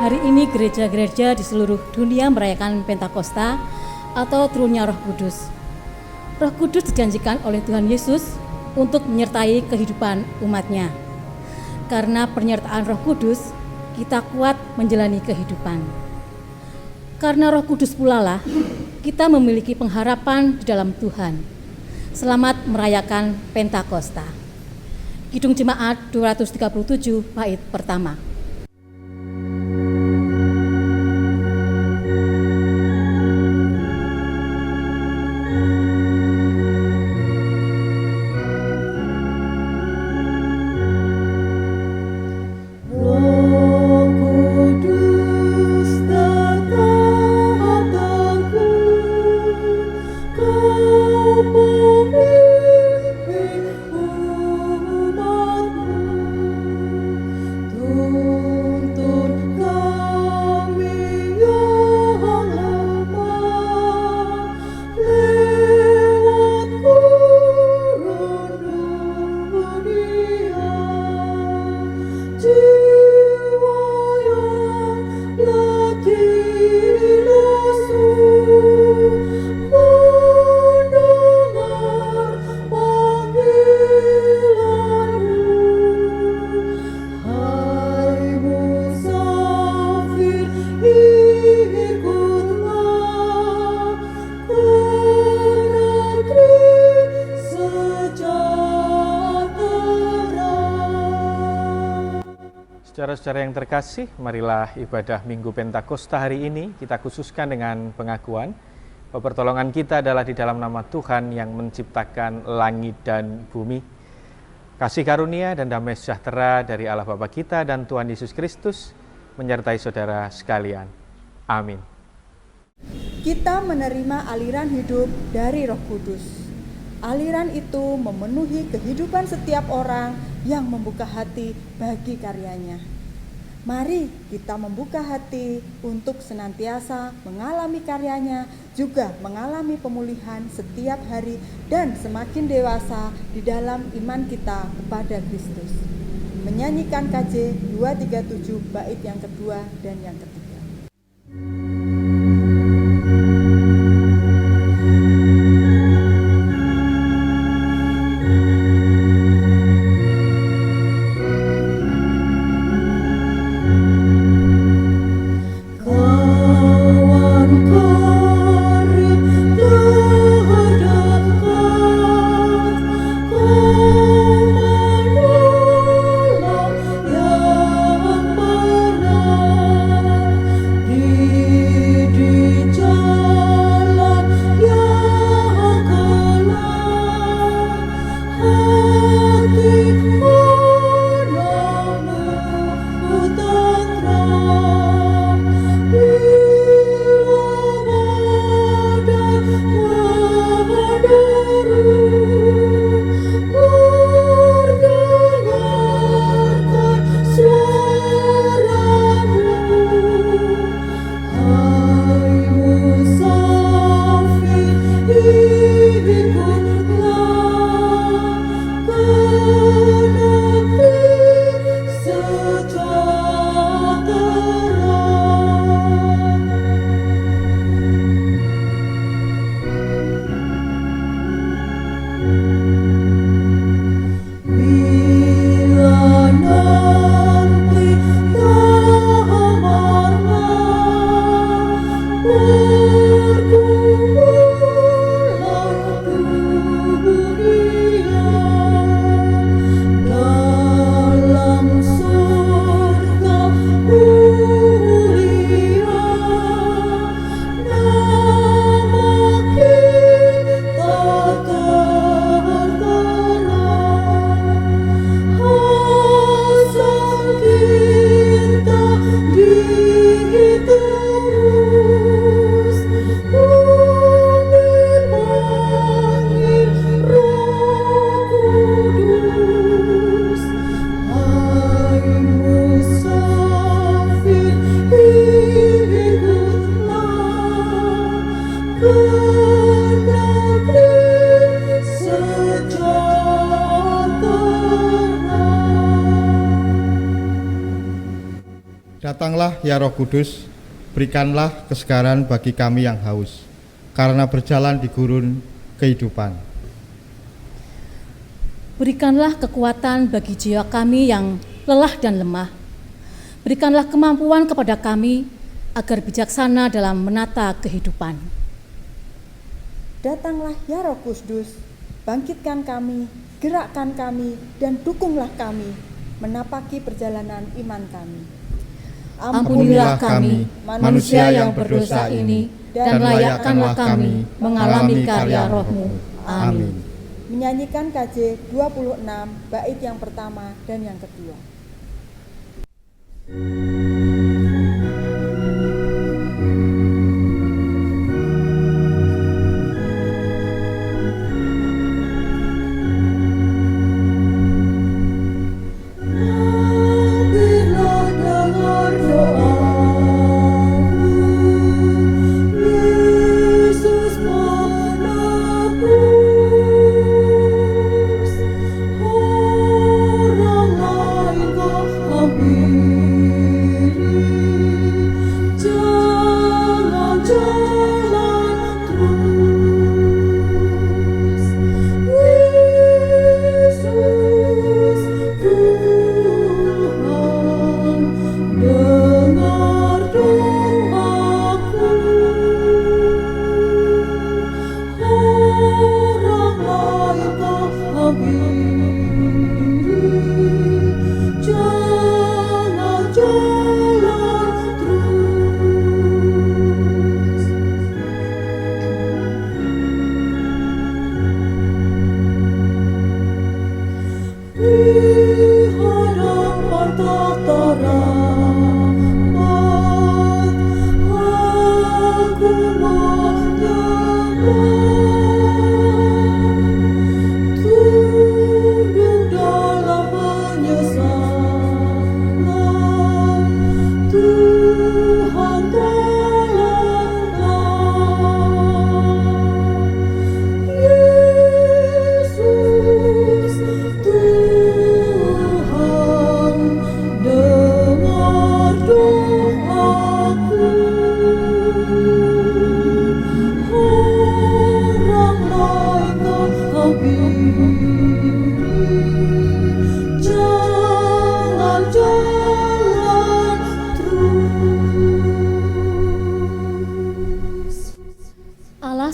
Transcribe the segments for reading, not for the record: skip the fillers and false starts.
Hari ini gereja-gereja di seluruh dunia merayakan Pentakosta atau turunnya Roh Kudus. Roh Kudus dijanjikan oleh Tuhan Yesus untuk menyertai kehidupan umatnya. Karena penyertaan Roh Kudus, kita kuat menjalani kehidupan. Karena Roh Kudus pula lah, kita memiliki pengharapan di dalam Tuhan. Selamat merayakan Pentakosta. Kidung Jemaat 237 bait pertama. Saudara-saudara yang terkasih, marilah ibadah Minggu Pentakosta hari ini kita khususkan dengan pengakuan bahwa pertolongan kita adalah di dalam nama Tuhan yang menciptakan langit dan bumi. Kasih karunia dan damai sejahtera dari Allah Bapa kita dan Tuhan Yesus Kristus menyertai saudara sekalian. Amin. Kita menerima aliran hidup dari Roh Kudus. Aliran itu memenuhi kehidupan setiap orang yang membuka hati bagi karyanya. Mari kita membuka hati untuk senantiasa mengalami karyanya, juga mengalami pemulihan setiap hari dan semakin dewasa di dalam iman kita kepada Kristus. Menyanyikan KJ 237 bait yang kedua dan yang ketiga. Datanglah ya Roh Kudus, berikanlah kesegaran bagi kami yang haus, karena berjalan di gurun kehidupan. Berikanlah kekuatan bagi jiwa kami yang lelah dan lemah. Berikanlah kemampuan kepada kami agar bijaksana dalam menata kehidupan. Datanglah ya Roh Kudus, bangkitkan kami, gerakkan kami, dan dukunglah kami menapaki perjalanan iman kami. Ampunilah kami, manusia yang berdosa ini, dan layakkanlah kami mengalami karya Roh-Mu. Amin. Menyanyikan KJ 26, bait yang pertama dan yang kedua.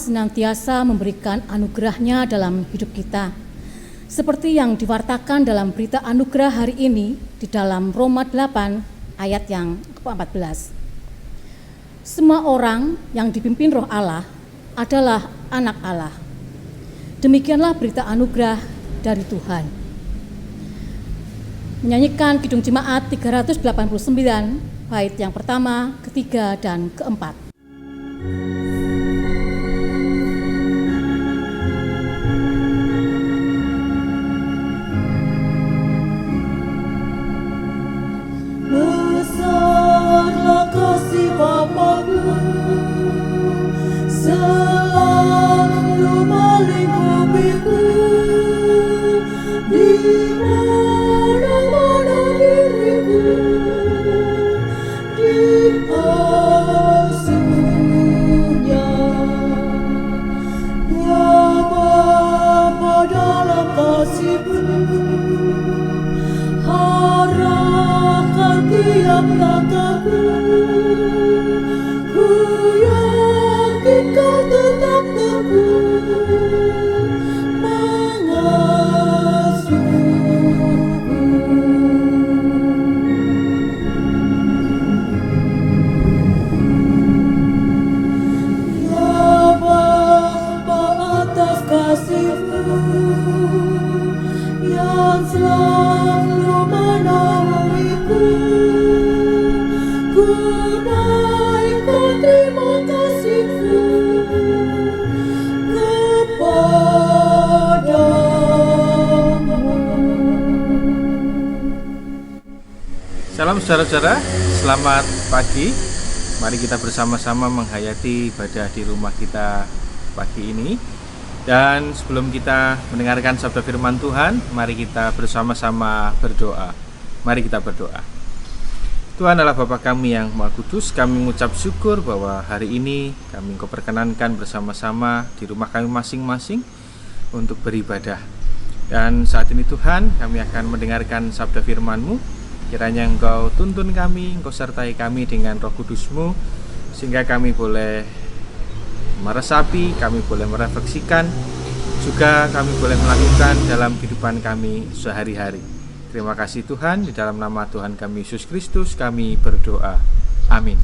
Senantiasa memberikan anugerah-Nya dalam hidup kita. Seperti yang diwartakan dalam berita anugerah hari ini di dalam Roma 8 ayat yang ke-14. Semua orang yang dipimpin Roh Allah adalah anak Allah. Demikianlah berita anugerah dari Tuhan. Menyanyikan Kidung Jemaat 389 bait yang pertama, ketiga, dan keempat. Salam saudara-saudara, selamat pagi. Mari kita bersama-sama menghayati ibadah di rumah kita pagi ini. Dan sebelum kita mendengarkan sabda firman Tuhan, mari kita bersama-sama berdoa. Mari kita berdoa. Tuhan adalah Bapa kami yang Maha Kudus, kami mengucap syukur bahwa hari ini kami Engkau perkenankan bersama-sama di rumah kami masing-masing untuk beribadah. Dan saat ini Tuhan, kami akan mendengarkan sabda firman-Mu. Kiranya Engkau tuntun kami, Engkau sertai kami dengan Roh Kudus-Mu, sehingga kami boleh meresapi, kami boleh merefleksikan, juga kami boleh melakukan dalam kehidupan kami sehari-hari. Terima kasih Tuhan, di dalam nama Tuhan kami Yesus Kristus kami berdoa. Amin.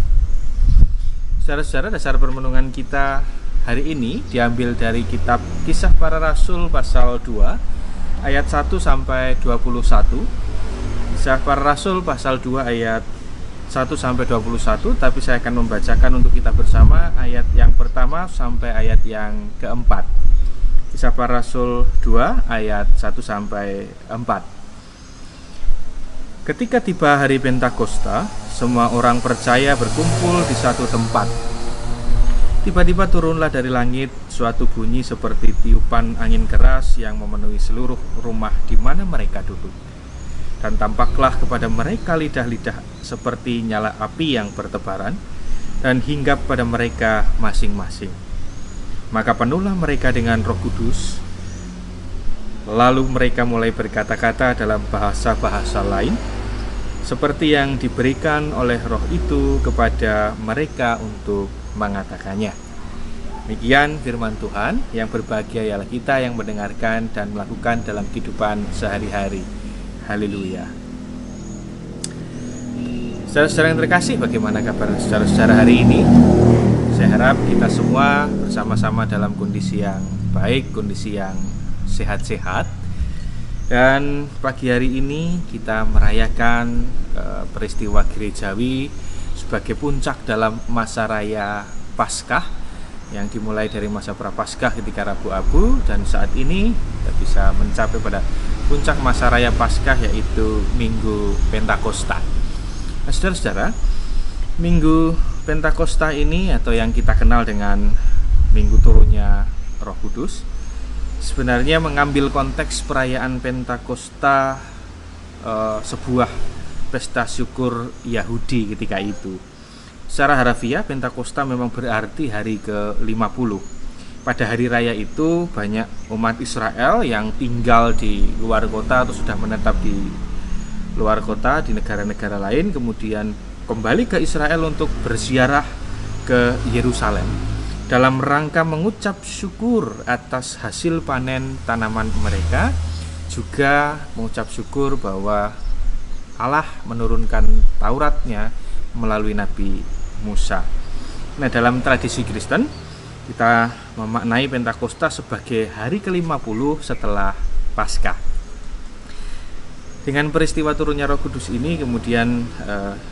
Saudara-saudara, dasar permenungan kita hari ini diambil dari kitab Kisah Para Rasul pasal 2 ayat 1 sampai 21. Kisah Para Rasul pasal 2 ayat 1 sampai 21, tapi saya akan membacakan untuk kita bersama ayat yang pertama sampai ayat yang keempat. Kisah Para Rasul 2 ayat 1 sampai 4. Ketika tiba hari Pentakosta, semua orang percaya berkumpul di satu tempat. Tiba-tiba turunlah dari langit suatu bunyi seperti tiupan angin keras yang memenuhi seluruh rumah di mana mereka duduk. Dan tampaklah kepada mereka lidah-lidah seperti nyala api yang bertebaran dan hinggap pada mereka masing-masing. Maka penuhlah mereka dengan Roh Kudus. Lalu mereka mulai berkata-kata dalam bahasa-bahasa lain, seperti yang diberikan oleh Roh itu kepada mereka untuk mengatakannya. Demikian firman Tuhan, yang berbahagia ialah kita yang mendengarkan dan melakukan dalam kehidupan sehari-hari. Haleluya. Saudara-saudara yang terkasih, bagaimana kabar saudara-saudara hari ini? Saya harap kita semua bersama-sama dalam kondisi yang baik, kondisi yang sehat-sehat. Dan pagi hari ini kita merayakan peristiwa gerejawi sebagai puncak dalam masa raya Paskah yang dimulai dari masa Prapaskah ketika Rabu Abu, dan saat ini kita bisa mencapai pada puncak masa raya Paskah, yaitu Minggu Pentakosta. Nah, saudara-saudara, Minggu Pentakosta ini atau yang kita kenal dengan Minggu turunnya Roh Kudus sebenarnya mengambil konteks perayaan Pentakosta, sebuah pesta syukur Yahudi ketika itu. Secara harfiah Pentakosta memang berarti hari ke-50. Pada hari raya itu banyak umat Israel yang tinggal di luar kota atau sudah menetap di luar kota di negara-negara lain, kemudian kembali ke Israel untuk berziarah ke Yerusalem dalam rangka mengucap syukur atas hasil panen tanaman mereka, juga mengucap syukur bahwa Allah menurunkan Tauratnya melalui Nabi Musa. Nah, dalam tradisi Kristen kita memaknai Pentakosta sebagai hari ke-50 setelah Paskah. Dengan peristiwa turunnya Roh Kudus ini kemudian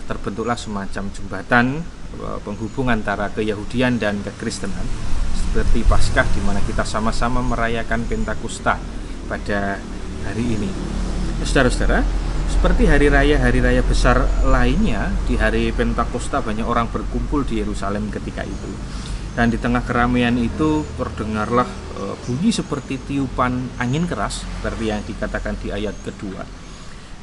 terbentuklah semacam jembatan penghubung antara keyahudian dan kekristenan, seperti Paskah di mana kita sama-sama merayakan Pentakosta pada hari ini. Saudara-saudara, seperti hari raya besar lainnya, di hari Pentakosta banyak orang berkumpul di Yerusalem ketika itu. Dan di tengah keramaian itu terdengarlah bunyi seperti tiupan angin keras, seperti yang dikatakan di ayat kedua.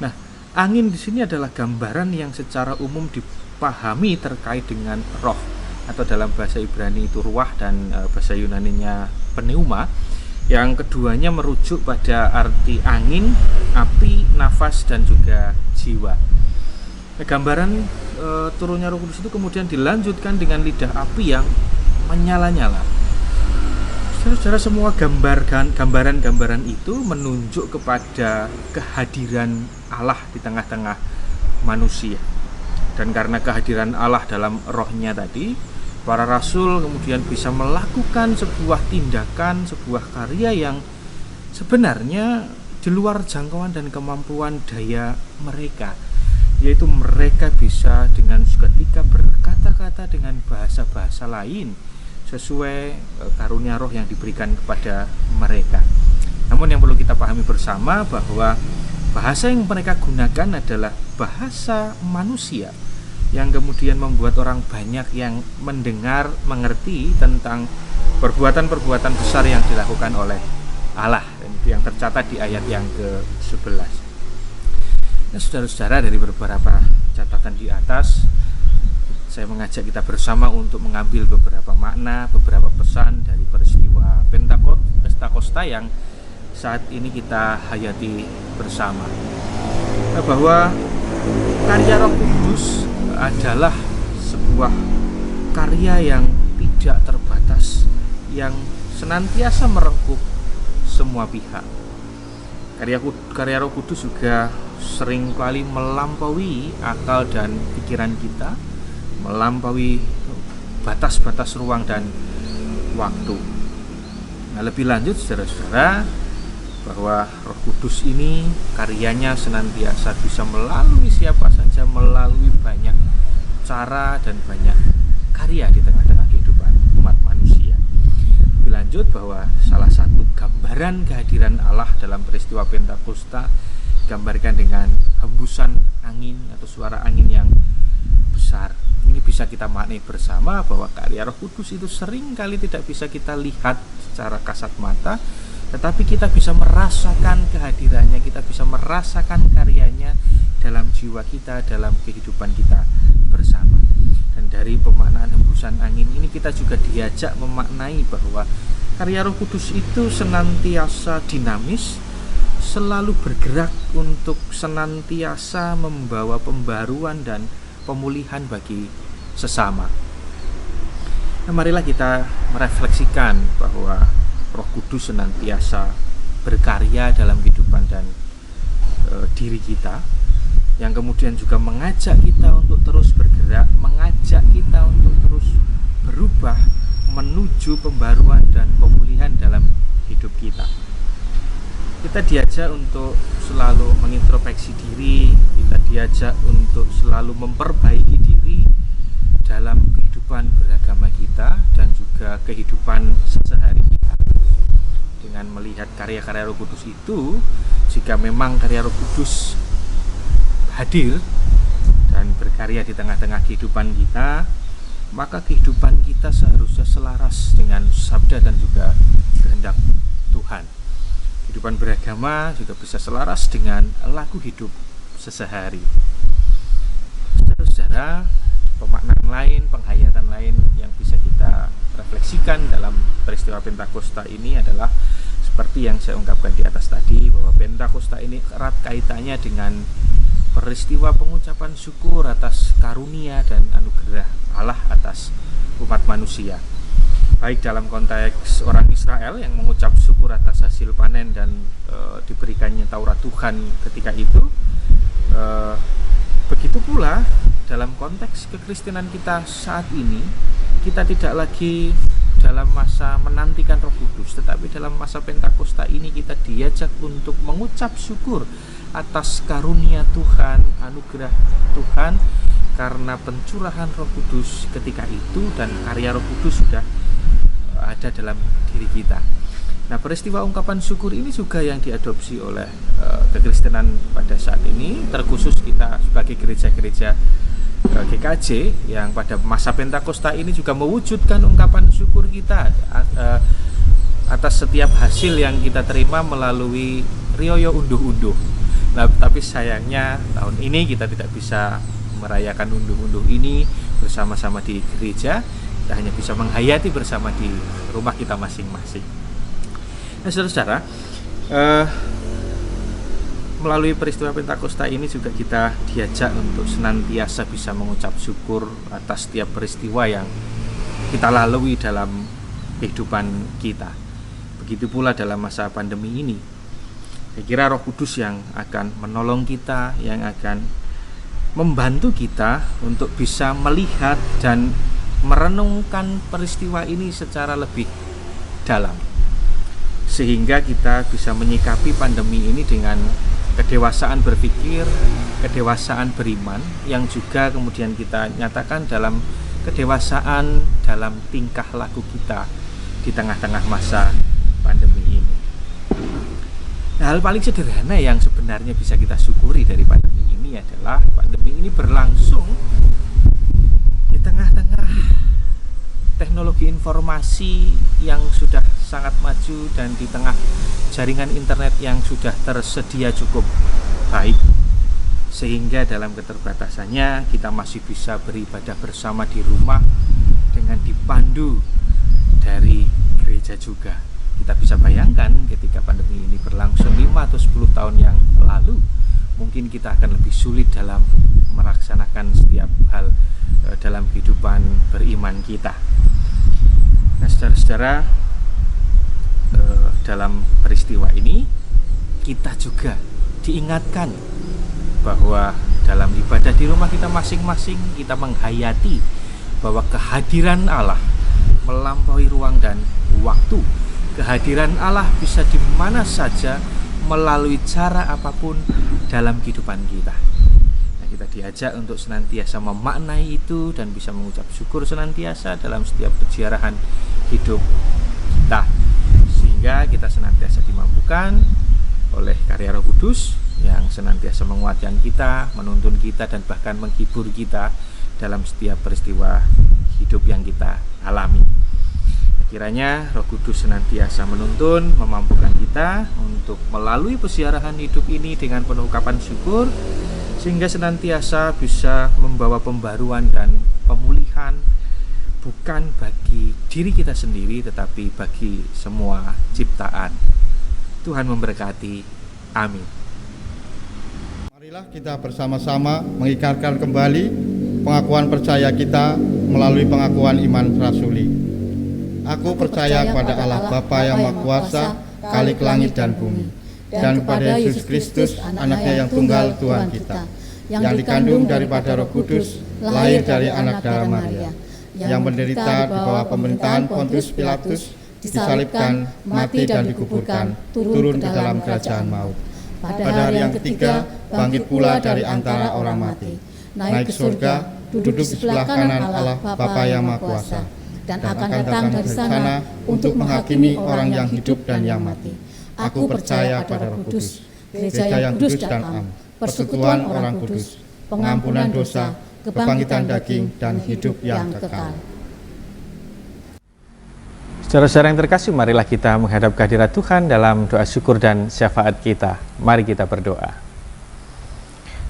Nah, angin di sini adalah gambaran yang secara umum dipahami terkait dengan roh, atau dalam bahasa Ibrani itu ruah dan bahasa Yunaninya pneuma. Yang keduanya merujuk pada arti angin, api, nafas, dan juga jiwa. Nah, gambaran turunnya Roh Kudus itu kemudian dilanjutkan dengan lidah api yang menyala-nyala. Saudara, semua gambaran itu menunjuk kepada kehadiran Allah di tengah-tengah manusia. Dan karena kehadiran Allah dalam rohnya tadi, para rasul kemudian bisa melakukan sebuah tindakan, sebuah karya yang sebenarnya di luar jangkauan dan kemampuan daya mereka, yaitu mereka bisa dengan seketika berkata-kata dengan bahasa-bahasa lain sesuai karunia roh yang diberikan kepada mereka. Namun yang perlu kita pahami bersama bahwa bahasa yang mereka gunakan adalah bahasa manusia, yang kemudian membuat orang banyak yang mendengar, mengerti tentang perbuatan-perbuatan besar yang dilakukan oleh Allah. Dan itu yang tercatat di ayat yang ke-11. Nah, saudara-saudara, dari beberapa catatan di atas, saya mengajak kita bersama untuk mengambil beberapa makna, beberapa pesan dari peristiwa Pentakosta yang saat ini kita hayati bersama. Bahwa karya Roh Kudus adalah sebuah karya yang tidak terbatas, yang senantiasa merengkuh semua pihak. Karya Roh Kudus juga seringkali melampaui akal dan pikiran kita, melampaui batas-batas ruang dan waktu. Nah, lebih lanjut saudara-saudara, bahwa Roh Kudus ini karyanya senantiasa bisa melalui siapa saja, melalui banyak cara dan banyak karya di tengah-tengah kehidupan umat manusia. Lebih lanjut bahwa salah satu gambaran kehadiran Allah dalam peristiwa Pentakosta digambarkan dengan hembusan angin atau suara angin yang besar. Ini bisa kita maknai bersama bahwa karya Roh Kudus itu sering kali tidak bisa kita lihat secara kasat mata, tetapi kita bisa merasakan kehadirannya, kita bisa merasakan karyanya dalam jiwa kita, dalam kehidupan kita bersama. Dan dari pemaknaan hembusan angin ini kita juga diajak memaknai bahwa karya Roh Kudus itu senantiasa dinamis, selalu bergerak untuk senantiasa membawa pembaruan dan pemulihan bagi sesama. Nah, marilah kita merefleksikan bahwa Roh Kudus senantiasa berkarya dalam kehidupan dan diri kita, yang kemudian juga mengajak kita untuk terus bergerak, mengajak kita untuk terus berubah menuju pembaruan dan pemulihan dalam hidup kita. Kita diajak untuk selalu mengintrospeksi diri, kita diajak untuk selalu memperbaiki diri dalam kehidupan beragama kita dan juga kehidupan sehari-hari kita. Dengan melihat karya-karya Roh Kudus itu, jika memang karya Roh Kudus hadir dan berkarya di tengah-tengah kehidupan kita, maka kehidupan kita seharusnya selaras dengan sabda dan juga kehendak Tuhan. Kehidupan beragama juga bisa selaras dengan laku hidup sehari-hari. Saudara-saudara, pemaknaan lain, penghayatan lain yang bisa kita refleksikan dalam peristiwa Pentakosta ini adalah seperti yang saya ungkapkan di atas tadi, bahwa Pentakosta ini erat kaitannya dengan peristiwa pengucapan syukur atas karunia dan anugerah Allah atas umat manusia. Baik dalam konteks orang Israel yang mengucap syukur atas hasil panen dan diberikannya Taurat Tuhan ketika itu, begitu pula dalam konteks kekristenan kita saat ini, kita tidak lagi dalam masa menantikan Roh Kudus, tetapi dalam masa Pentakosta ini kita diajak untuk mengucap syukur atas karunia Tuhan, anugerah Tuhan, karena pencurahan Roh Kudus ketika itu dan karya Roh Kudus sudah ada dalam diri kita. Nah, peristiwa ungkapan syukur ini juga yang diadopsi oleh kekristenan pada saat ini, terkhusus kita sebagai gereja-gereja GKJ yang pada masa Pentakosta ini juga mewujudkan ungkapan syukur kita atas setiap hasil yang kita terima melalui rioyo unduh-unduh. Nah, tapi sayangnya tahun ini kita tidak bisa merayakan unduh-unduh ini bersama-sama di gereja. Kita hanya bisa menghayati bersama di rumah kita masing-masing. Nah, saudara-saudara, melalui peristiwa Pentakosta ini juga kita diajak untuk senantiasa bisa mengucap syukur atas setiap peristiwa yang kita lalui dalam kehidupan kita. Begitu pula dalam masa pandemi ini. Saya kira Roh Kudus yang akan menolong kita, yang akan membantu kita untuk bisa melihat dan merenungkan peristiwa ini secara lebih dalam, sehingga kita bisa menyikapi pandemi ini dengan kedewasaan berpikir, kedewasaan beriman, yang juga kemudian kita nyatakan dalam kedewasaan dalam tingkah laku kita di tengah-tengah masa pandemi ini. Nah, hal paling sederhana yang sebenarnya bisa kita syukuri dari pandemi ini adalah pandemi ini berlangsung di tengah-tengah teknologi informasi yang sudah sangat maju dan di tengah jaringan internet yang sudah tersedia cukup baik, sehingga dalam keterbatasannya kita masih bisa beribadah bersama di rumah dengan dipandu dari gereja juga. Kita bisa bayangkan ketika pandemi ini berlangsung 5 atau 10 tahun yang lalu, mungkin kita akan lebih sulit dalam melaksanakan setiap hal dalam kehidupan beriman kita. Nah, saudara-saudara, dalam peristiwa ini kita juga diingatkan bahwa dalam ibadah di rumah kita masing-masing kita menghayati bahwa kehadiran Allah melampaui ruang dan waktu. Kehadiran Allah bisa di mana saja melalui cara apapun dalam kehidupan kita. Nah, kita diajak untuk senantiasa memaknai itu dan bisa mengucap syukur senantiasa dalam setiap peziarahan hidup kita, sehingga kita senantiasa dimampukan oleh karya Roh Kudus yang senantiasa menguatkan kita, menuntun kita, dan bahkan menghibur kita dalam setiap peristiwa hidup yang kita alami. Kiranya Roh Kudus senantiasa menuntun, memampukan kita untuk melalui peziarahan hidup ini dengan penuh ungkapan syukur, sehingga senantiasa bisa membawa pembaruan dan pemulihan bukan bagi diri kita sendiri, tetapi bagi semua ciptaan. Tuhan memberkati. Amin. Marilah kita bersama-sama mengikrarkan kembali pengakuan percaya kita melalui pengakuan iman rasuli. Aku percaya kepada Allah Bapa yang Maha Kuasa, Khalik langit dan bumi, dan kepada Yesus Kristus, anaknya yang tunggal Tuhan kita, yang dikandung daripada Roh Kudus, lahir dari anak darah Maria, yang menderita di bawah pemerintahan Pontius Pilatus, disalibkan, mati dan dikuburkan, turun ke dalam kerajaan maut. Pada hari yang ketiga, bangkit pula dari antara orang mati, naik ke surga, duduk di sebelah kanan Allah Bapa yang Maha Kuasa, dan akan datang dari sana untuk menghakimi orang yang hidup dan yang mati. Aku percaya pada Roh Kudus, gereja yang kudus dan am, persekutuan orang kudus, pengampunan dosa, kebangkitan daging, dan hidup yang kekal. Saudara-saudara yang terkasih, marilah kita menghadap kehadirat Tuhan dalam doa syukur dan syafaat kita. Mari kita berdoa.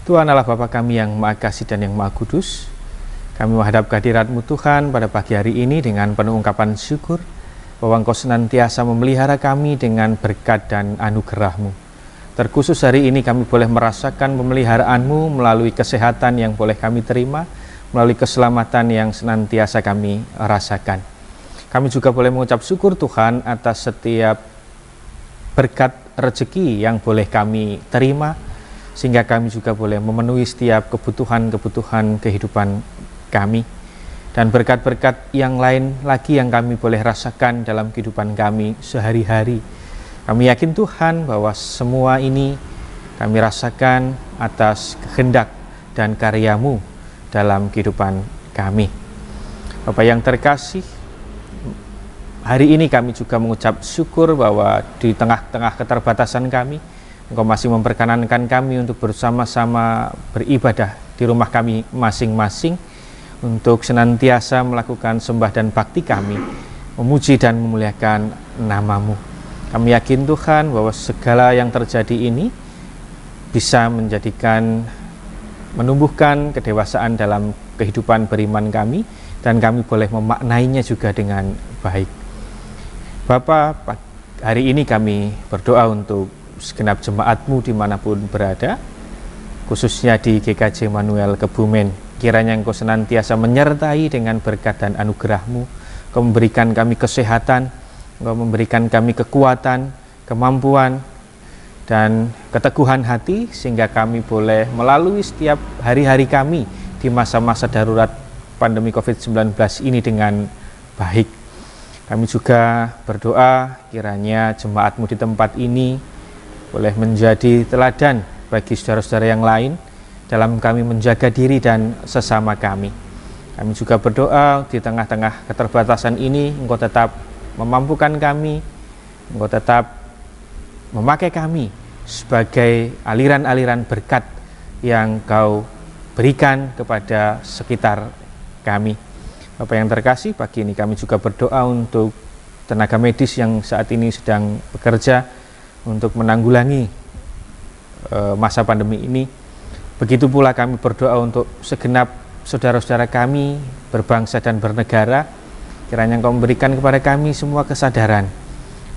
Tuhan Allah Bapa kami yang Maha Kasih dan yang Maha Kudus, kami menghadap kehadirat-Mu Tuhan pada pagi hari ini dengan penuh ungkapan syukur bahwa Engkau senantiasa memelihara kami dengan berkat dan anugerah-Mu. Terkhusus hari ini kami boleh merasakan pemeliharaan-Mu melalui kesehatan yang boleh kami terima, melalui keselamatan yang senantiasa kami rasakan. Kami juga boleh mengucap syukur Tuhan atas setiap berkat rezeki yang boleh kami terima, sehingga kami juga boleh memenuhi setiap kebutuhan-kebutuhan kehidupan kami. Dan berkat-berkat yang lain lagi yang kami boleh rasakan dalam kehidupan kami sehari-hari. Kami yakin Tuhan bahwa semua ini kami rasakan atas kehendak dan karya-Mu dalam kehidupan kami. Bapak yang terkasih, hari ini kami juga mengucap syukur bahwa di tengah-tengah keterbatasan kami, Engkau masih memperkenankan kami untuk bersama-sama beribadah di rumah kami masing-masing, untuk senantiasa melakukan sembah dan bakti kami, memuji dan memuliakan nama-Mu. Kami yakin Tuhan bahwa segala yang terjadi ini bisa menumbuhkan kedewasaan dalam kehidupan beriman kami, dan kami boleh memaknainya juga dengan baik. Bapak, hari ini kami berdoa untuk segenap jemaat-Mu dimanapun berada, khususnya di GKJ Manuel Kebumen. Kiranya Engkau senantiasa menyertai dengan berkat dan anugerah-Mu. Engkau memberikan kami kesehatan, Engkau memberikan kami kekuatan, kemampuan, dan keteguhan hati, sehingga kami boleh melalui setiap hari-hari kami di masa-masa darurat pandemi COVID-19 ini dengan baik. Kami juga berdoa kiranya jemaat-Mu di tempat ini boleh menjadi teladan bagi saudara-saudara yang lain dalam kami menjaga diri dan sesama kami. Kami juga berdoa di tengah-tengah keterbatasan ini, Engkau tetap memampukan kami, Engkau tetap memakai kami sebagai aliran-aliran berkat yang Kau berikan kepada sekitar kami. Bapak yang terkasih, pagi ini kami juga berdoa untuk tenaga medis yang saat ini sedang bekerja untuk menanggulangi masa pandemi ini. Begitu pula kami berdoa untuk segenap saudara-saudara kami berbangsa dan bernegara. Kiranya Engkau memberikan kepada kami semua kesadaran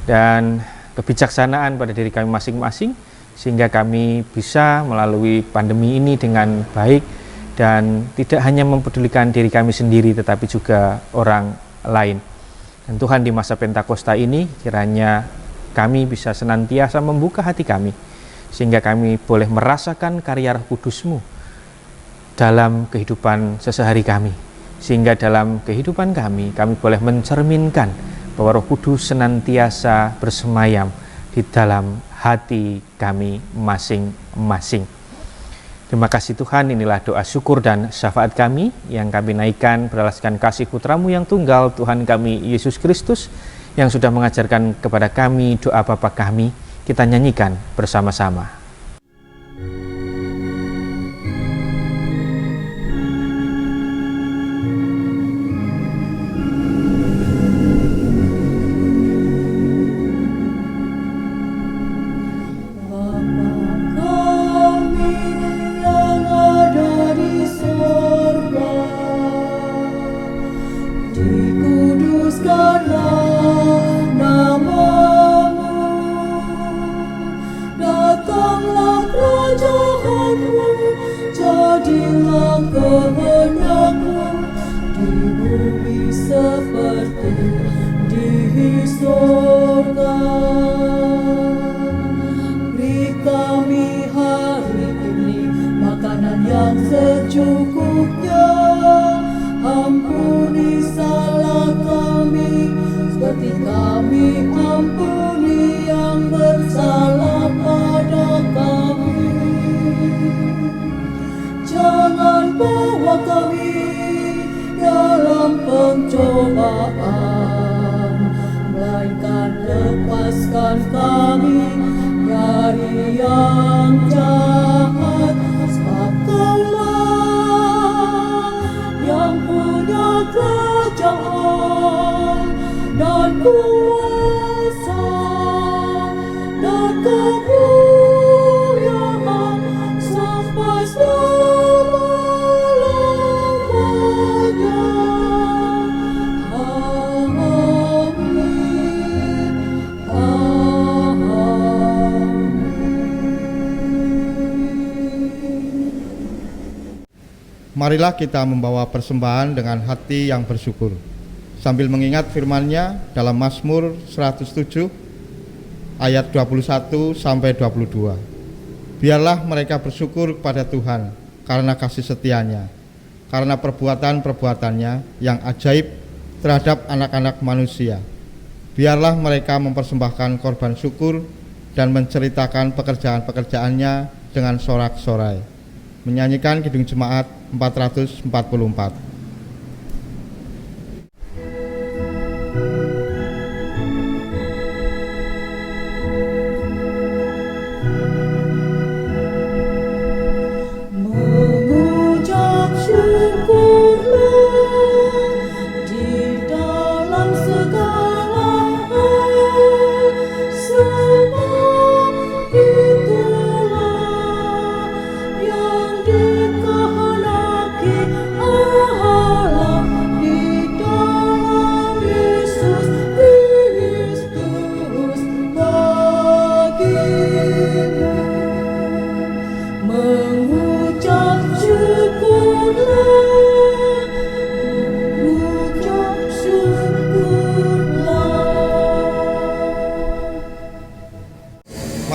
dan kebijaksanaan pada diri kami masing-masing, sehingga kami bisa melalui pandemi ini dengan baik dan tidak hanya mempedulikan diri kami sendiri tetapi juga orang lain. Dan Tuhan, di masa Pentakosta ini kiranya kami bisa senantiasa membuka hati kami sehingga kami boleh merasakan karya Roh Kudus-Mu dalam kehidupan sehari-hari kami, sehingga dalam kehidupan kami boleh mencerminkan bahwa Roh Kudus senantiasa bersemayam di dalam hati kami masing-masing. Terima kasih Tuhan, inilah doa syukur dan syafaat kami yang kami naikkan beralaskan kasih Putra-Mu yang tunggal, Tuhan kami Yesus Kristus, yang sudah mengajarkan kepada kami doa Bapa kami. Kita nyanyikan bersama-sama. Marilah kita membawa persembahan dengan hati yang bersyukur, sambil mengingat firman-Nya dalam Mazmur 107 ayat 21 sampai 22. Biarlah mereka bersyukur kepada Tuhan karena kasih setia-Nya, karena perbuatan-perbuatan-Nya yang ajaib terhadap anak-anak manusia. Biarlah mereka mempersembahkan korban syukur dan menceritakan pekerjaan-pekerjaan-Nya dengan sorak-sorai. Menyanyikan Kidung Jemaat 444.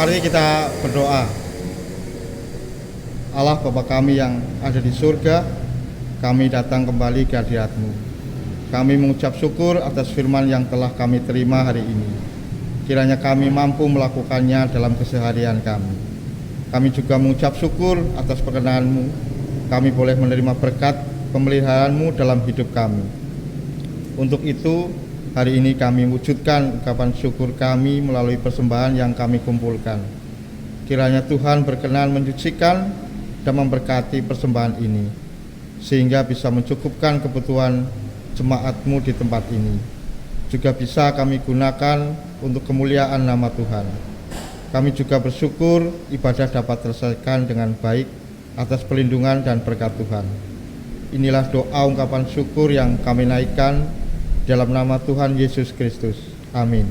Mari kita berdoa. Allah Bapa kami yang ada di surga, kami datang kembali ke hadirat-Mu. Kami mengucap syukur atas firman yang telah kami terima hari ini. Kiranya kami mampu melakukannya dalam keseharian kami. Kami juga mengucap syukur atas perkenan-Mu. Kami boleh menerima berkat pemeliharaan-Mu dalam hidup kami. Untuk itu, hari ini kami wujudkan ungkapan syukur kami melalui persembahan yang kami kumpulkan. Kiranya Tuhan berkenan menyucikan dan memberkati persembahan ini, sehingga bisa mencukupkan kebutuhan jemaat-Mu di tempat ini. Juga bisa kami gunakan untuk kemuliaan nama Tuhan. Kami juga bersyukur ibadah dapat terselesaikan dengan baik atas perlindungan dan berkat Tuhan. Inilah doa ungkapan syukur yang kami naikkan dalam nama Tuhan Yesus Kristus. Amin.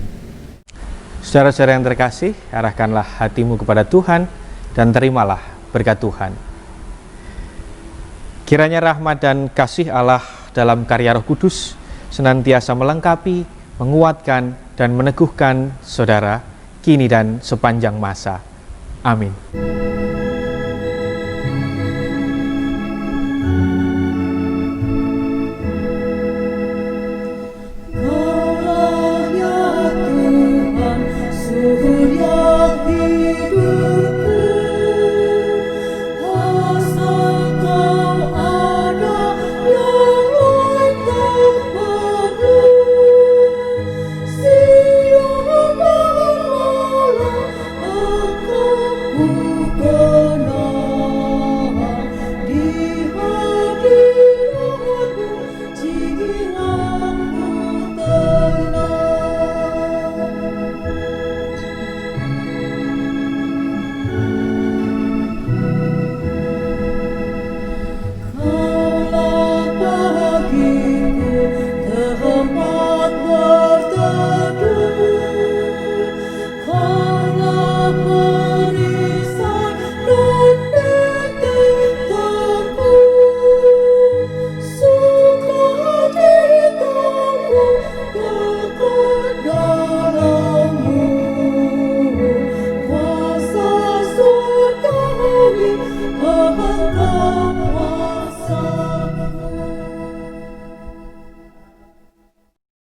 Saudara-saudara yang terkasih, arahkanlah hatimu kepada Tuhan dan terimalah berkat Tuhan. Kiranya rahmat dan kasih Allah dalam karya Roh Kudus senantiasa melengkapi, menguatkan, dan meneguhkan saudara kini dan sepanjang masa. Amin.